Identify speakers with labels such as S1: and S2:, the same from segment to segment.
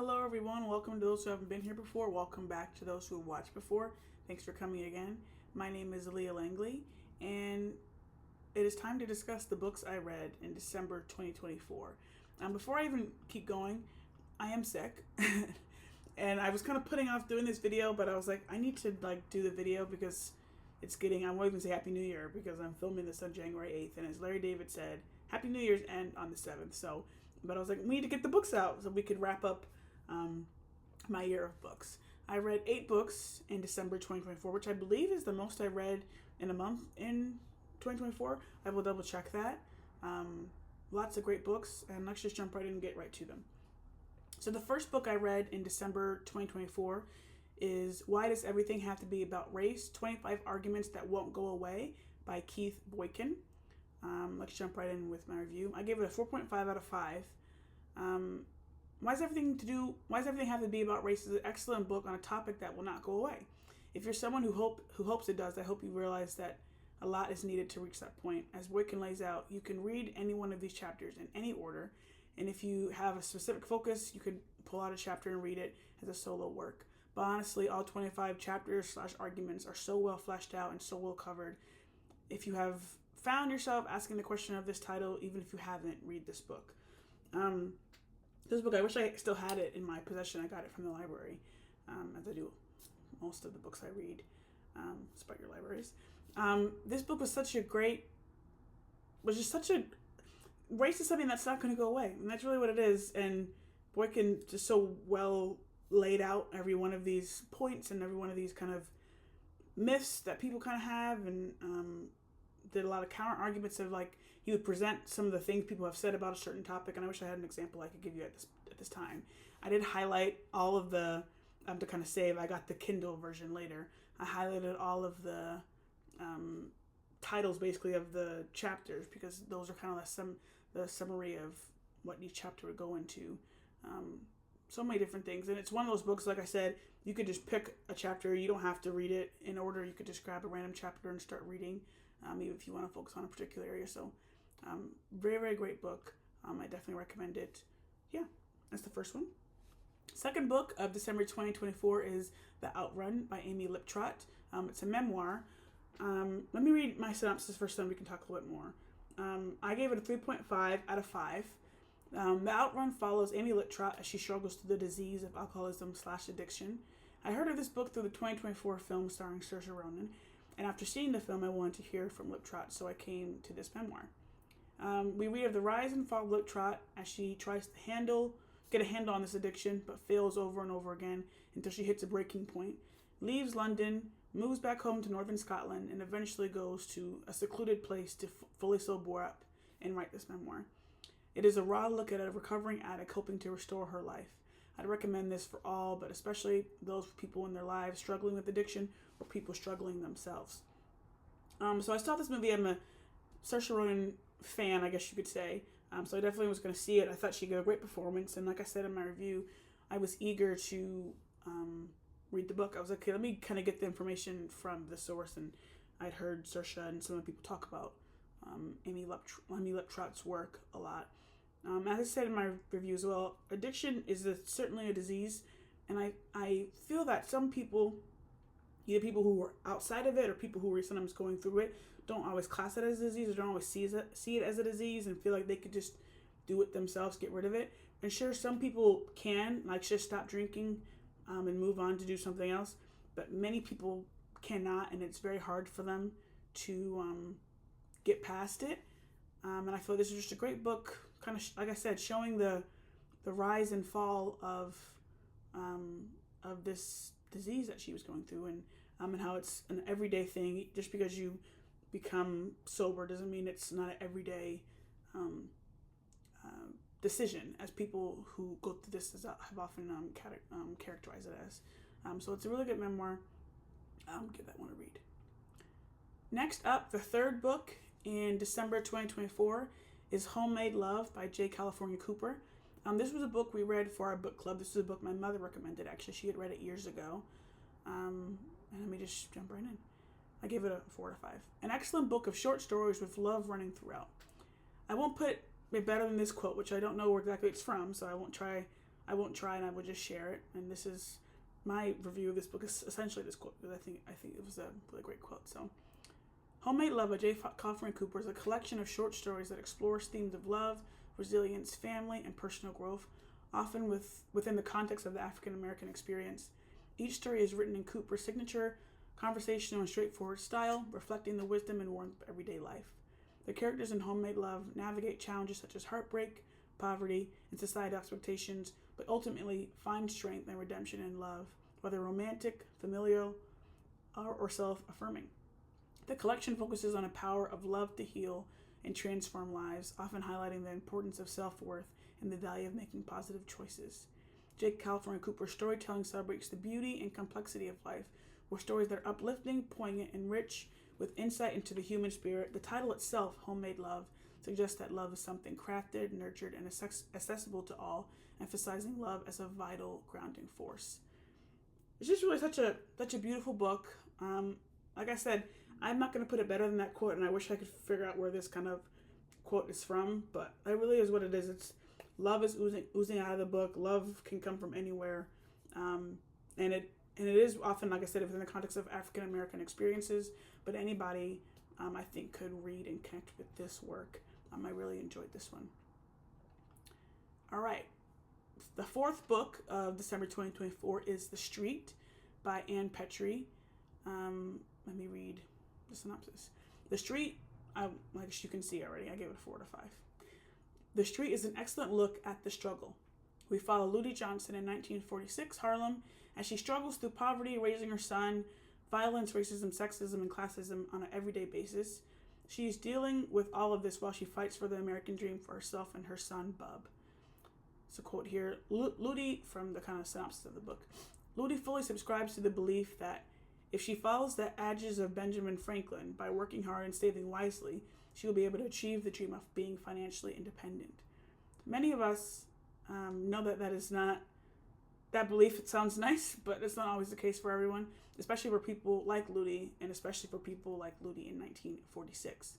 S1: Hello, everyone. Welcome to those who haven't been here before. Welcome back to those who have watched before. Thanks for coming again. My name is Leah Langley, and it is time to discuss the books I read in December 2024. Before I even keep going, I am sick, and I was kind of putting off doing this video, but I was like, I need to do the video because it's getting. I won't even say Happy New Year because I'm filming this on January 8th, and as Larry David said, Happy New Year's and on the 7th. So, but I was like, we need to get the books out so we could wrap up my year of books. I read 8 books in December 2024, which I believe is the most I read in a month in 2024. I will double check that. Lots of great books, and let's just jump right in and get right to them. So the first book I read in December 2024 is Why Does Everything Have to Be About Race? 25 Arguments That Won't Go Away by Keith Boykin. Let's jump right in with my review. I gave it a 4.5 out of 5. Why Does Everything Have to Be About Race is an excellent book on a topic that will not go away. If you're someone who hopes it does, I hope you realize that a lot is needed to reach that point. As Boykin lays out, you can read any one of these chapters in any order, and if you have a specific focus, you could pull out a chapter and read it as a solo work. But honestly, all 25 chapters / arguments are so well fleshed out and so well covered. If you have found yourself asking the question of this title, even if you haven't, read this book. This book, I wish I still had it in my possession. I got it from the library, as I do most of the books I read, despite your libraries. This book was just such a, race is something that's not going to go away. And that's really what it is. And Boykin just so well laid out every one of these points and every one of these kind of myths that people kind of have, and did a lot of counter arguments of he would present some of the things people have said about a certain topic, and I wish I had an example I could give you at this time. I did highlight all of the, to kind of save, I got the Kindle version later. I highlighted all of the titles basically of the chapters because those are kind of the summary of what each chapter would go into. So many different things, and it's one of those books, like I said, you could just pick a chapter. You don't have to read it in order. You could just grab a random chapter and start reading, even if you want to focus on a particular area. So very, very great book. I definitely recommend it. Yeah, that's the first one. Second book of December 2024 is The Outrun by Amy Liptrot. It's a memoir. Let me read my synopsis first, then we can talk a little bit more. I gave it a 3.5 out of 5. The Outrun follows Amy Liptrot as she struggles through the disease of alcoholism / addiction. I heard of this book through the 2024 film starring Saoirse Ronan, and after seeing the film, I wanted to hear from Liptrot, so I came to this memoir. We read of the rise and fall of Liptrot as she tries to get a handle on this addiction, but fails over and over again until she hits a breaking point, leaves London, moves back home to northern Scotland, and eventually goes to a secluded place to fully sober up and write this memoir. It is a raw look at a recovering addict hoping to restore her life. I'd recommend this for all, but especially those people in their lives struggling with addiction or people struggling themselves. So I saw this movie. I'm a Saoirse Ronan fan, I guess you could say. So I definitely was going to see it. I thought she gave a great performance, and like I said in my review, I was eager to read the book. I was like, okay, let me kind of get the information from the source, and I'd heard Saoirse and some of the people talk about Amy Liptrot's work a lot. As I said in my review as well, addiction is certainly a disease, and I feel that some people, either people who are outside of it or people who are sometimes going through it, don't always class it as a disease or don't always see it as a disease and feel like they could just do it themselves, get rid of it. And sure, some people can, just stop drinking and move on to do something else, but many people cannot, and it's very hard for them to get past it. And I feel this is just a great book, kind of like I said, showing the rise and fall of this disease that she was going through, and how it's an everyday thing. Just because you become sober doesn't mean it's not an everyday decision, as people who go through this have often characterized it as. So it's a really good memoir. Give that one a read. Next up, the third book in December 2024 is Homemade Love by J. California Cooper. This was a book we read for our book club. This is a book my mother recommended, actually. She had read it years ago. And let me just jump right in. I gave it a 4 out of 5. An excellent book of short stories with love running throughout. I won't put it better than this quote, which I don't know where exactly it's from, so I won't try I won't try, and I will just share it. And this is my review of this book is essentially this quote, because I think it was a really great quote. So, Homemade Love by J. Kaufman Cooper is a collection of short stories that explores themes of love, resilience, family, and personal growth, often within the context of the African American experience. Each story is written in Cooper's signature, conversational and straightforward style, reflecting the wisdom and warmth of everyday life. The characters in Homemade Love navigate challenges such as heartbreak, poverty, and societal expectations, but ultimately find strength and redemption in love, whether romantic, familial, or self-affirming. The collection focuses on the power of love to heal and transform lives, often highlighting the importance of self-worth and the value of making positive choices. J. Kaufman Cooper's storytelling celebrates the beauty and complexity of life, with stories that are uplifting, poignant, and rich with insight into the human spirit. The title itself, Homemade Love, suggests that love is something crafted, nurtured, and accessible to all, emphasizing love as a vital grounding force. It's just really such a beautiful book. Like I said, I'm not going to put it better than that quote, and I wish I could figure out where this kind of quote is from, but it really is what it is. It's love is oozing out of the book. Love can come from anywhere, and it is often, like I said, within the context of African American experiences. But anybody, I think, could read and connect with this work. I really enjoyed this one. All right, the fourth book of December 2024 is The Street by Ann Petrie. Let me read the synopsis. The Street, like you can see already, I gave it a 4 out of 5. The Street is an excellent look at the struggle. We follow Ludi Johnson in 1946 Harlem as she struggles through poverty, raising her son, violence, racism, sexism, and classism on an everyday basis. She is dealing with all of this while she fights for the American dream for herself and her son, Bub. It's a quote here. Ludi, from the kind of synopsis of the book, Ludi fully subscribes to the belief that if she follows the adages of Benjamin Franklin by working hard and saving wisely, she will be able to achieve the dream of being financially independent. Many of us know that is not that belief. It sounds nice, but it's not always the case for everyone, especially for people like Ludi, and especially for people like Ludi in 1946.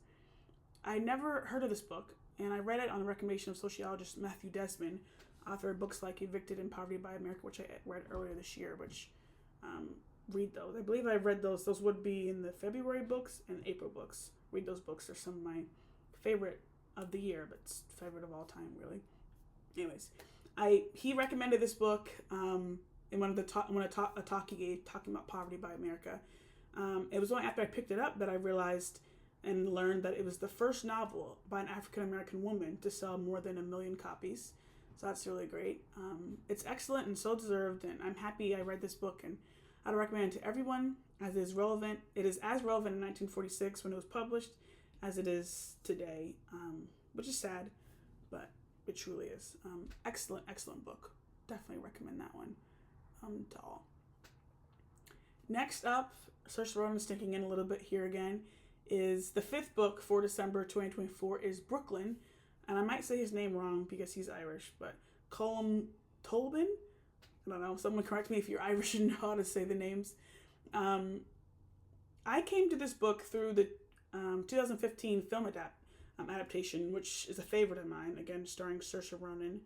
S1: I never heard of this book, and I read it on the recommendation of sociologist Matthew Desmond, author of books like Evicted and Poverty by America, which I read earlier this year, which read those. I believe I read those. Those would be in the February books and April books. Read those books. They're some of my favorite of the year, but favorite of all time, really. Anyways, he recommended this book in one of the a talk he gave talking about Poverty by America. It was only after I picked it up that I realized and learned that it was the first novel by an African American woman to sell more than 1 million copies. So that's really great. It's excellent and so deserved, and I'm happy I read this book, and I'd recommend it to everyone as it is relevant. It is as relevant in 1946 when it was published as it is today, which is sad, but it truly is. Excellent book. Definitely recommend that one to all. Next up, Saoirse Ronan's sticking in a little bit here again, is the fifth book for December 2024 is Brooklyn, and I might say his name wrong because he's Irish, but Colm Tolbin? I don't know, someone correct me if you're Irish and know how to say the names. I came to this book through the 2015 film adaptation, which is a favorite of mine, again, starring Saoirse Ronan,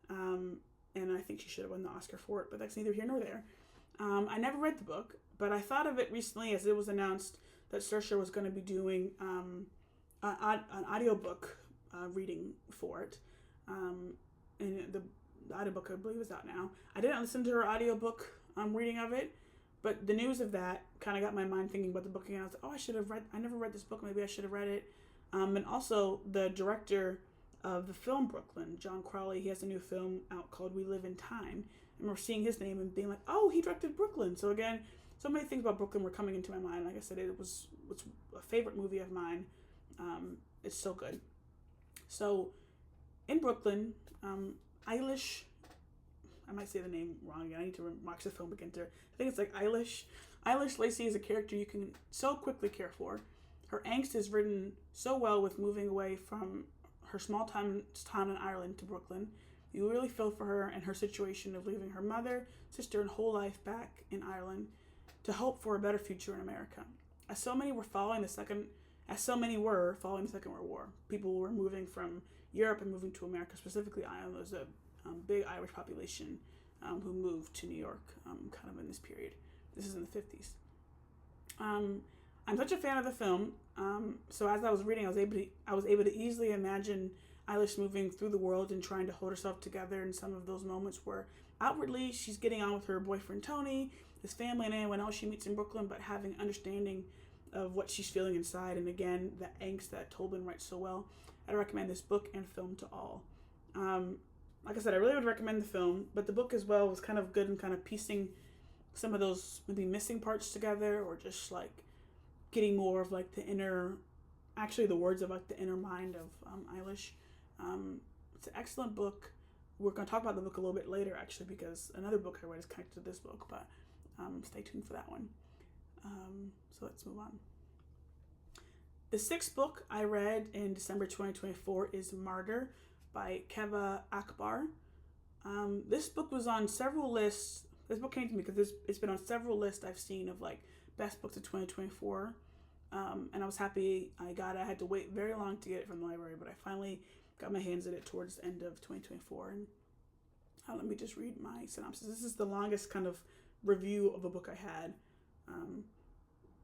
S1: and I think she should have won the Oscar for it, but that's neither here nor there. I never read the book, but I thought of it recently as it was announced that Saoirse was going to be doing an audiobook reading for it, and the audiobook, I believe, is out now. I didn't listen to her audiobook reading of it, but the news of that kind of got my mind thinking about the book again. I was like, I never read this book, maybe I should have read it. And also, the director of the film Brooklyn, John Crowley, he has a new film out called We Live in Time. I remember seeing his name and being like, oh, he directed Brooklyn. So again, so many things about Brooklyn were coming into my mind. Like I said, it's a favorite movie of mine. It's so good. So, in Brooklyn, Eilish, I might say the name wrong again. I need to watch the film again. I think it's like Eilish. Eilish Lacey is a character you can so quickly care for. Her angst is written so well with moving away from her small town in Ireland to Brooklyn. You really feel for her and her situation of leaving her mother, sister, and whole life back in Ireland to hope for a better future in America. As so many were following the Second World War, people were moving from Europe and moving to America, specifically Ireland. There was big Irish population who moved to New York kind of in this period. This is in the 50s. I'm such a fan of the film, so as I was reading, I was able to easily imagine Eilish moving through the world and trying to hold herself together in some of those moments where outwardly she's getting on with her boyfriend Tony, his family, and anyone else she meets in Brooklyn, but having understanding of what she's feeling inside, and again, the angst that Tobin writes so well. I'd recommend this book and film to all. Like I said, I really would recommend the film, but the book as well was kind of good in kind of piecing some of those maybe missing parts together, or just like getting more of like the inner, actually the words of like the inner mind of Eilish. It's an excellent book. We're going to talk about the book a little bit later, actually, because another book I read is connected to this book, but stay tuned for that one. So let's move on. The sixth book I read in December 2024 is Martyr by Keva Akbar. This book was on several lists. This book came to me because it's been on several lists I've seen of like best books of 2024. And I was happy I got it. I had to wait very long to get it from the library, but I finally got my hands on it towards the end of 2024. And let me just read my synopsis. This is the longest kind of review of a book I had.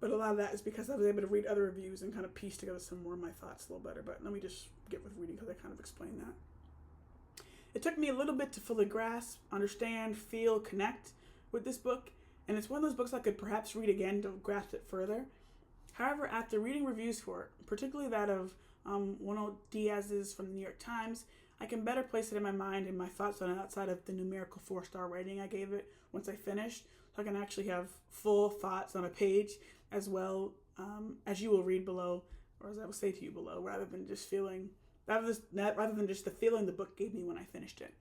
S1: But a lot of that is because I was able to read other reviews and kind of piece together some more of my thoughts a little better. But let me just get with reading because I kind of explained that. It took me a little bit to fully grasp, understand, feel, connect with this book. And it's one of those books I could perhaps read again to grasp it further. However, after reading reviews for it, particularly that of Juan Diaz's from the New York Times, I can better place it in my mind and my thoughts on it outside of the numerical 4-star rating I gave it once I finished. So I can actually have full thoughts on a page as well as you will read below, or as I will say to you below, rather than just the feeling the book gave me when I finished it.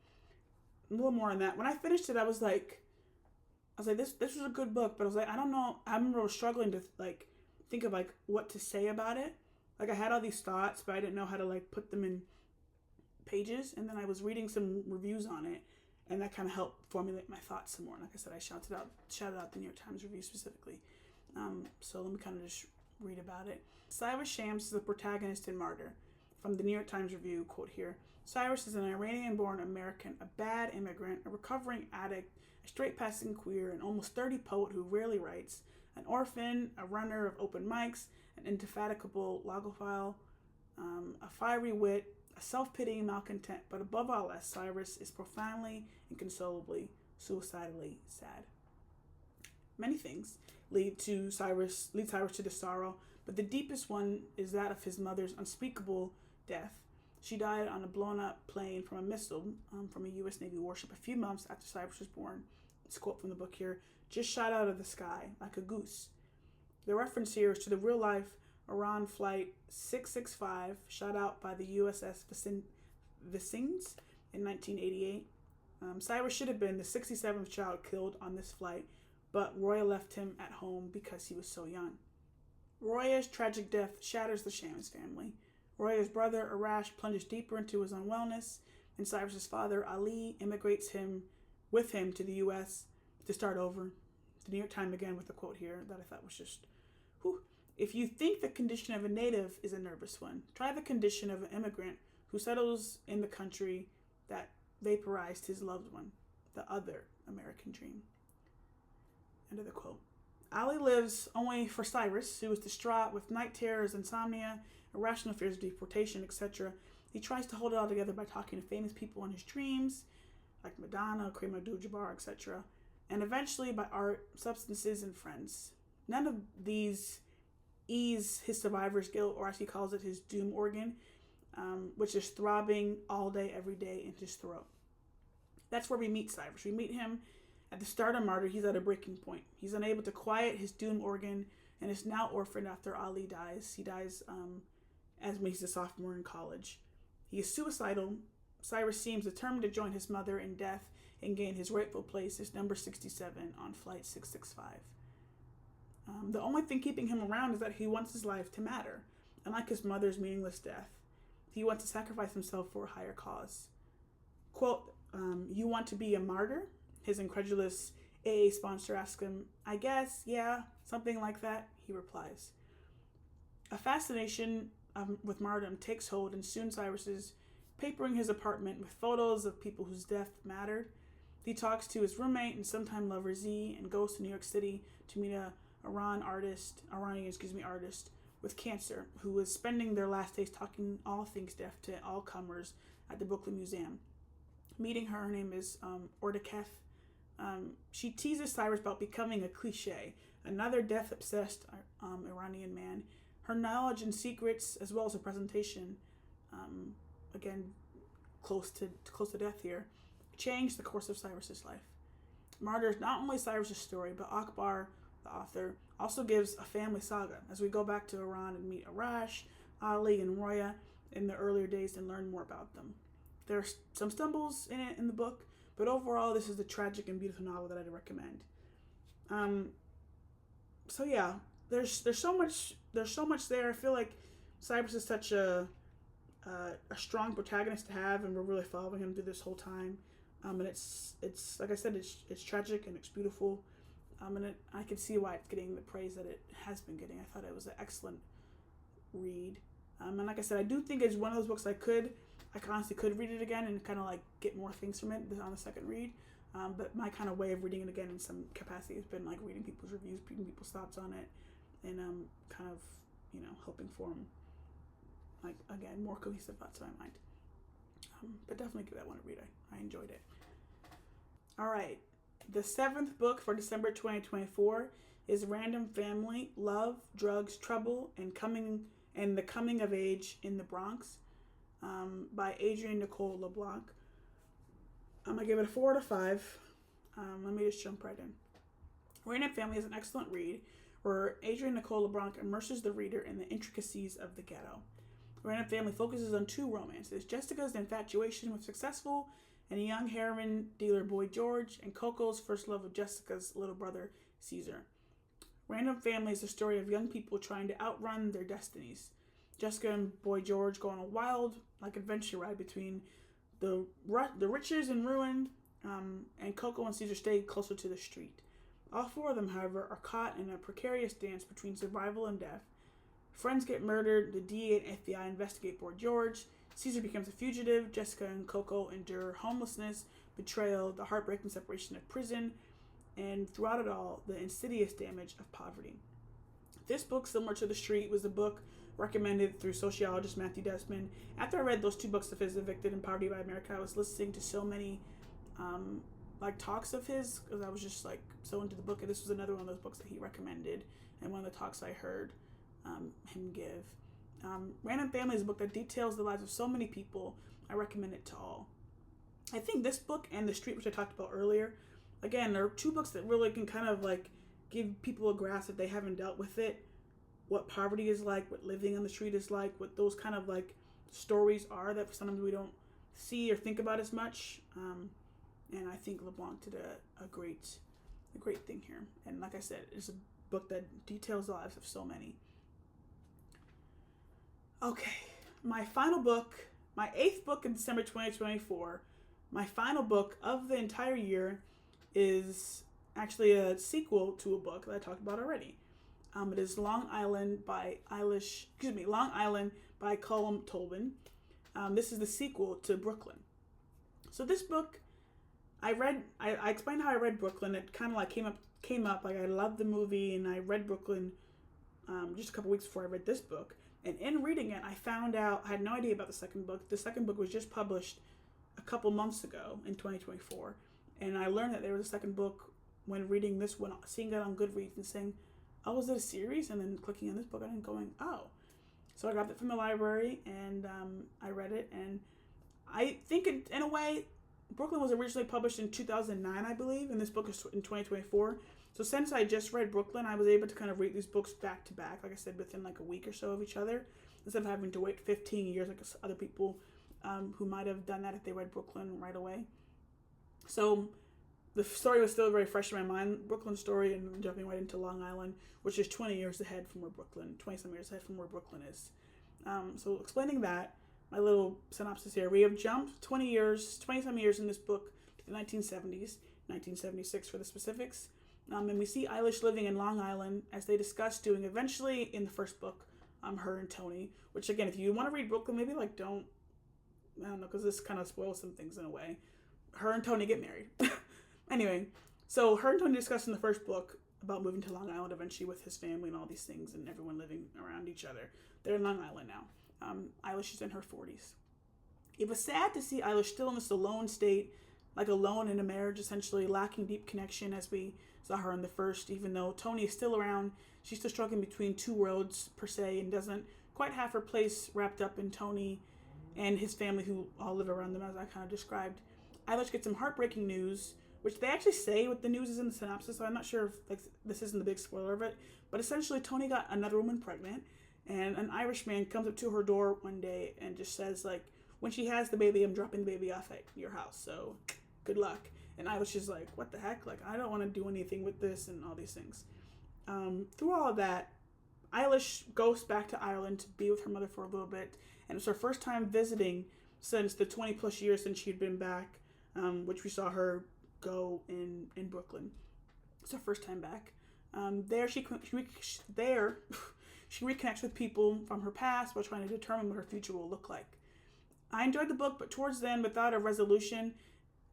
S1: A little more on that. When I finished it, I was like, this was a good book, but I was like, I don't know. I remember struggling to like think of like what to say about it. Like I had all these thoughts, but I didn't know how to like put them in pages. And then I was reading some reviews on it, and that kind of helped formulate my thoughts some more. And like I said, I shouted out the New York Times review specifically. So let me kind of just read about it. Cyrus Shams is the protagonist in Martyr. From the New York Times review, quote here, Cyrus is an Iranian-born American, a bad immigrant, a recovering addict, a straight-passing queer, an almost 30 poet who rarely writes, an orphan, a runner of open mics, an indefatigable logophile, a fiery wit, a self-pitying malcontent, but above all else, Cyrus is profoundly, inconsolably, suicidally sad. Many things lead Cyrus to this sorrow, but the deepest one is that of his mother's unspeakable death. She died on a blown-up plane from a missile from a U.S. Navy warship a few months after Cyrus was born. This quote from the book here, just shot out of the sky like a goose. The reference here is to the real-life Outrun Flight 665, shot out by the USS Vicens in 1988. Cyrus should have been the 67th child killed on this flight, but Roya left him at home because he was so young. Roya's tragic death shatters the Shams family. Roya's brother, Arash, plunges deeper into his unwellness, and Cyrus's father, Ali, immigrates with him to the U.S. to start over. The New York Times again with a quote here that I thought was just, whew. If you think the condition of a native is a nervous one, try the condition of an immigrant who settles in the country that vaporized his loved one, the other American dream. End of the quote. Ali lives only for Cyrus, who is distraught with night terrors, insomnia, irrational fears of deportation, etc. He tries to hold it all together by talking to famous people in his dreams, like Madonna, Kareem Abdul-Jabbar, etc. And eventually by art, substances, and friends. None of these ease his survivor's guilt, or as he calls it, his doom organ, which is throbbing all day, every day in his throat. That's where we meet Cyrus. We meet him at the start of Martyr. He's at a breaking point. He's unable to quiet his doom organ and is now orphaned after Ali dies. He dies as when he's a sophomore in college. He is suicidal. Cyrus seems determined to join his mother in death and gain his rightful place as number 67 on Flight 665. The only thing keeping him around is that he wants his life to matter. Unlike his mother's meaningless death, he wants to sacrifice himself for a higher cause. Quote, you want to be a martyr? His incredulous AA sponsor asks him, I guess, yeah, something like that, he replies. A fascination with martyrdom takes hold, and soon Cyrus's papering his apartment with photos of people whose death mattered. He talks to his roommate and sometime lover Z and goes to New York City to meet a Iranian artist with cancer who is spending their last days talking all things death to all comers at the Brooklyn Museum. Meeting her, her name is Ordakef. She teases Cyrus about becoming a cliche, another death-obsessed Iranian man. Her knowledge and secrets, as well as her presentation, again, close to death here, changed the course of Cyrus's life. Martyr is not only Cyrus's story, but Akbar, the author, also gives a family saga as we go back to Iran and meet Arash, Ali, and Roya in the earlier days and learn more about them. There are some stumbles in it in the book, but overall, this is a tragic and beautiful novel that I'd recommend. So yeah, there's so much there. I feel like Cyrus is such a strong protagonist to have, and we're really following him through this whole time. And it's like I said, it's tragic and it's beautiful. And I can see why it's getting the praise that it has been getting. I thought it was an excellent read. And like I said, I do think it's one of those books I honestly could read it again and kind of like get more things from it on the second read. But my kind of way of reading it again in some capacity has been like reading people's reviews, reading people's thoughts on it, and kind of, helping form, like, again, more cohesive thoughts in my mind. But definitely give that one a read. I enjoyed it. All right. The seventh book for December 2024 is Random Family, Love, Drugs, Trouble, and the Coming of Age in the Bronx by Adrienne Nicole LeBlanc. I'm going to give it a 4 out of 5. Let me just jump right in. Random Family is an excellent read where Adrienne Nicole LeBlanc immerses the reader in the intricacies of the ghetto. Random Family focuses on two romances: Jessica's infatuation with successful and young heroin dealer Boy George, and Coco's first love with Jessica's little brother Caesar. Random Family is the story of young people trying to outrun their destinies. Jessica and Boy George go on a wild, adventure ride between the riches and ruin, and Coco and Caesar stay closer to the street. All four of them, however, are caught in a precarious dance between survival and death. Friends get murdered, the DA and FBI investigate Boy George, Caesar becomes a fugitive, Jessica and Coco endure homelessness, betrayal, the heartbreaking separation of prison, and throughout it all, the insidious damage of poverty. This book, similar to The Street, was a book recommended through sociologist Matthew Desmond. After I read those two books of his, Evicted and Poverty by America, I was listening to so many talks of his because I was just so into the book. And this was another one of those books that he recommended, and one of the talks I heard him give. Random Family is a book that details the lives of so many people. I recommend it to all. I think this book and The Street, which I talked about earlier, again, there are two books that really can kind of give people a grasp if they haven't dealt with it, what poverty is like, what living on the street is like, what those kind of stories are that sometimes we don't see or think about as much. And I think LeBlanc did a great thing here. And like I said, it's a book that details the lives of so many. Okay, my final book, my 8th book in December 2024, my final book of the entire year is actually a sequel to a book that I talked about already. It is Long Island by Colm Tobin. This is the sequel to Brooklyn. So this book, I explained how I read Brooklyn. It kind of came up. I loved the movie, and I read Brooklyn just a couple weeks before I read this book. And in reading it, I found out, I had no idea about the second book. The second book was just published a couple months ago in 2024. And I learned that there was a second book when reading this one, seeing it on Goodreads and saying, oh, is it a series? And then clicking on this book and going, oh. So I grabbed it from the library and I read it. And I think in a way, Brooklyn was originally published in 2009, I believe, and this book is in 2024. So since I just read Brooklyn, I was able to kind of read these books back to back, like I said, within a week or so of each other, instead of having to wait 15 years like other people who might have done that if they read Brooklyn right away. So the story was still very fresh in my mind, Brooklyn story, and jumping right into Long Island, which is 20 years ahead from where 20-some years ahead from where Brooklyn is. So explaining that, my little synopsis here, we have jumped 20-some years in this book to the 1970s, 1976 for the specifics. And we see Eilish living in Long Island as they discuss doing eventually in the first book, her and Tony, which again, if you want to read Brooklyn, maybe don't I don't know, because this kind of spoils some things in a way. Her and Tony get married. Anyway, so her and Tony discussed in the first book about moving to Long Island eventually with his family and all these things and everyone living around each other. They're in Long Island now. Eilish is in her 40s. It was sad to see Eilish still in this alone state, like alone in a marriage, essentially lacking deep connection as we saw her in the first. Even though Tony is still around, she's still struggling between two worlds per se and doesn't quite have her place wrapped up in Tony and his family who all live around them, as I kind of described. Eilish gets some heartbreaking news, which they actually say what the news is in the synopsis, so I'm not sure if like this isn't the big spoiler of it, but essentially Tony got another woman pregnant, and an Irish man comes up to her door one day and just says, like, when she has the baby, I'm dropping the baby off at your house, so good luck. And Eilish is like, what the heck? Like, I don't want to do anything with this and all these things. Through all of that, Eilish goes back to Ireland to be with her mother for a little bit, and it's her first time visiting since the 20 plus years since she'd been back, which we saw her go in Brooklyn. It's her first time back. There she reconnects with people from her past while trying to determine what her future will look like. I enjoyed the book, but towards the end, without a resolution,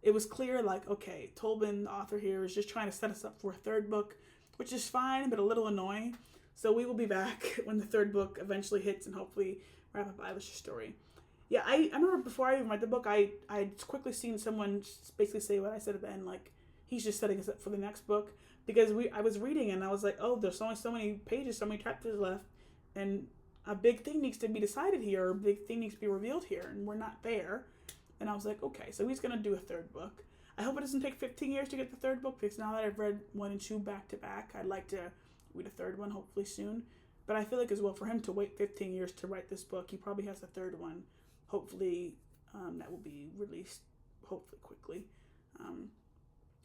S1: it was clear, like, okay, Tolbin, the author here, is just trying to set us up for a third book, which is fine, but a little annoying. So we will be back when the third book eventually hits and hopefully wrap up Eilish's story. Yeah, I remember before I even read the book, I'd quickly seen someone basically say what I said at the end, like, he's just setting us up for the next book, because I was reading and I was like, oh, there's only so many pages, so many chapters left, and a big thing needs to be decided here, or a big thing needs to be revealed here, and we're not there. And I was like, okay, so he's going to do a third book. I hope it doesn't take 15 years to get the third book, because now that I've read 1 and 2 back to back, I'd like to read a third one hopefully soon. But I feel like as well, for him to wait 15 years to write this book, he probably has a third one. Hopefully that will be released hopefully quickly.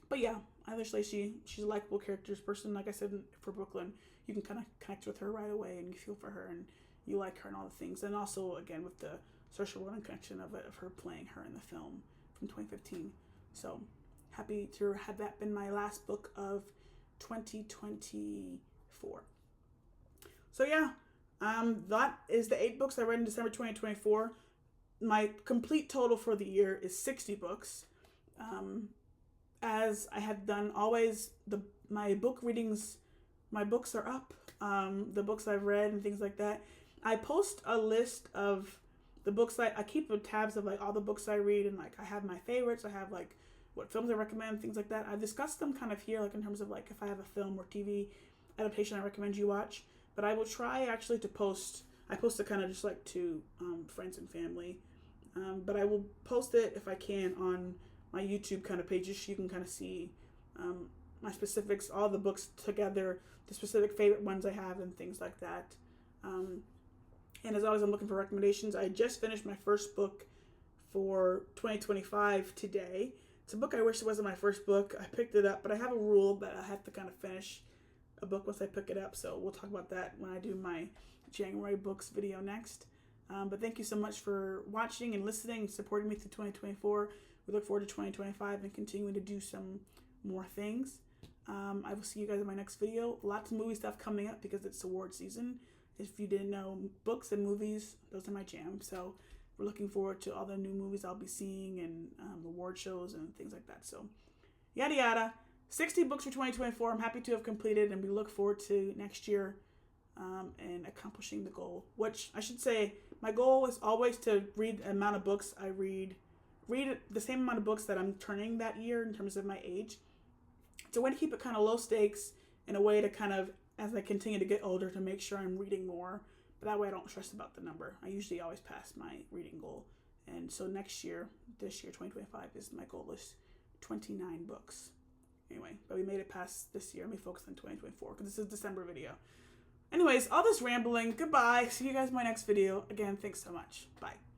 S1: But yeah, Eilish Lacey, she's a likable character's person. Like I said, for Brooklyn, you can kind of connect with her right away and you feel for her and you like her and all the things. And also, again, with the Saoirse Ronan connection of her playing her in the film from 2015. So happy to have that been my last book of 2024. So yeah, that is the 8 books I read in December 2024. My complete total for the year is 60 books. As I have done always, my book readings, my books are up. The books I've read and things like that. I post a list of the books I keep tabs of like all the books I read, and like I have my favorites. I have like what films I recommend, things like that. I've discussed them kind of here, like in terms of like if I have a film or TV adaptation I recommend you watch. But I will try actually to post. I post it kind of just like to friends and family. But I will post it if I can on my YouTube kind of pages so you can kind of see my specifics, all the books together, the specific favorite ones I have and things like that. And as always, I'm looking for recommendations. I just finished my first book for 2025 today. It's a book I wish it wasn't my first book. I picked it up, but I have a rule that I have to kind of finish a book once I pick it up. So we'll talk about that when I do my January books video next. But thank you so much for watching and listening and supporting me through 2024. We look forward to 2025 and continuing to do some more things. I will see you guys in my next video. Lots of movie stuff coming up because it's award season. If you didn't know, books and movies, those are my jam. So we're looking forward to all the new movies I'll be seeing and award shows and things like that. So yada yada. 60 books for 2024. I'm happy to have completed, and we look forward to next year and accomplishing the goal. Which I should say, my goal is always to read the amount of books I read the same amount of books that I'm turning that year in terms of my age. It's a way to keep it kind of low stakes and a way to kind of, as I continue to get older, to make sure I'm reading more. But that way I don't stress about the number. I usually always pass my reading goal. And so this year, 2025, is my goal is 29 books. Anyway, but we made it past this year. Let me focus on 2024 because this is December video. Anyways, all this rambling. Goodbye. See you guys in my next video. Again, thanks so much. Bye.